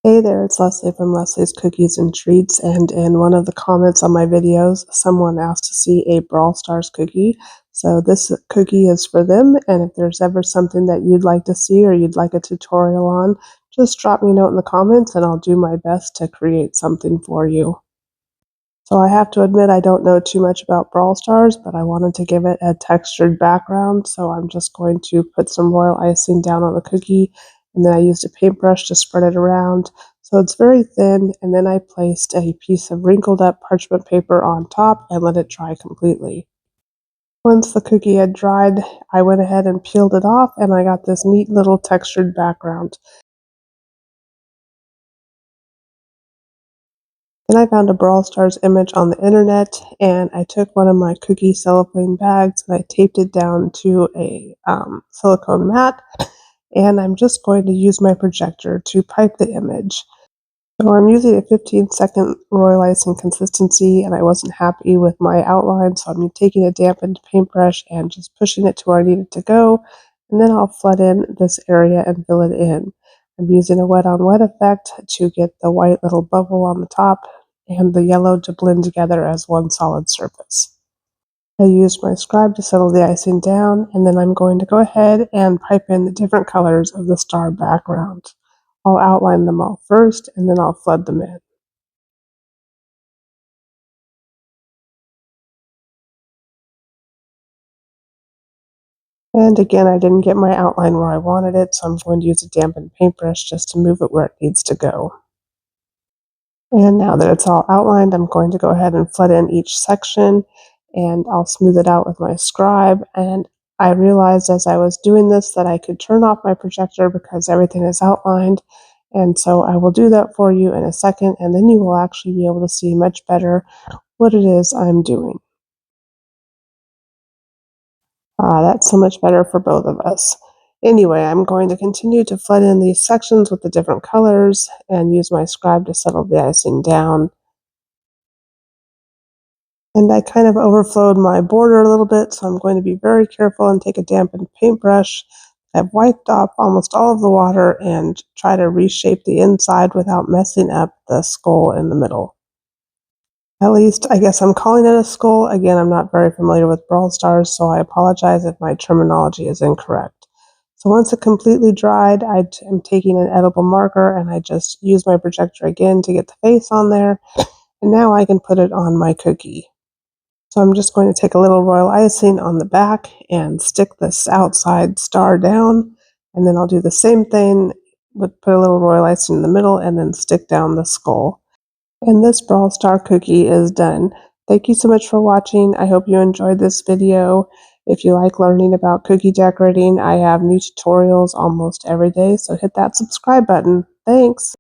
Hey there, it's Leslie from Leslie's Cookies and Treats, and in one of the comments on my videos, someone asked to see a Brawl Stars cookie. So this cookie is for them, and if there's ever something that you'd like to see or you'd like a tutorial on, just drop me a note in the comments and I'll do my best to create something for you. So I have to admit I don't know too much about Brawl Stars, but I wanted to give it a textured background, so I'm just going to put some royal icing down on the cookie, and then I used a paintbrush to spread it around. So it's very thin, and then I placed a piece of wrinkled up parchment paper on top and let it dry completely. Once the cookie had dried, I went ahead and peeled it off, and I got this neat little textured background. Then I found a Brawl Stars image on the internet, and I took one of my cookie cellophane bags and I taped it down to a silicone mat, and I'm just going to use my projector to pipe the image. So I'm using a 15-second royal icing consistency, and I wasn't happy with my outline, so I'm taking a dampened paintbrush and just pushing it to where I need it to go, and then I'll flood in this area and fill it in. I'm using a wet on wet effect to get the white little bubble on the top and the yellow to blend together as one solid surface. I used my scribe to settle the icing down, and then I'm going to go ahead and pipe in the different colors of the star background. I'll outline them all first, and then I'll flood them in. And again, I didn't get my outline where I wanted it, so I'm going to use a dampened paintbrush just to move it where it needs to go. And now that it's all outlined, I'm going to go ahead and flood in each section, and I'll smooth it out with my scribe. And I realized as I was doing this that I could turn off my projector because everything is outlined. And so I will do that for you in a second, and then you will actually be able to see much better what it is I'm doing. That's so much better for both of us. Anyway, I'm going to continue to flood in these sections with the different colors and use my scribe to settle the icing down. And I kind of overflowed my border a little bit, so I'm going to be very careful and take a dampened paintbrush. I've wiped off almost all of the water and try to reshape the inside without messing up the skull in the middle. At least, I guess I'm calling it a skull. Again, I'm not very familiar with Brawl Stars, so I apologize if my terminology is incorrect. So once it completely dried, I'm taking an edible marker and I just use my projector again to get the face on there. And now I can put it on my cookie. So I'm just going to take a little royal icing on the back and stick this outside star down. And then I'll do the same thing, but put a little royal icing in the middle and then stick down the skull. And this Brawl Star cookie is done. Thank you so much for watching. I hope you enjoyed this video. If you like learning about cookie decorating, I have new tutorials almost every day, so hit that subscribe button. Thanks.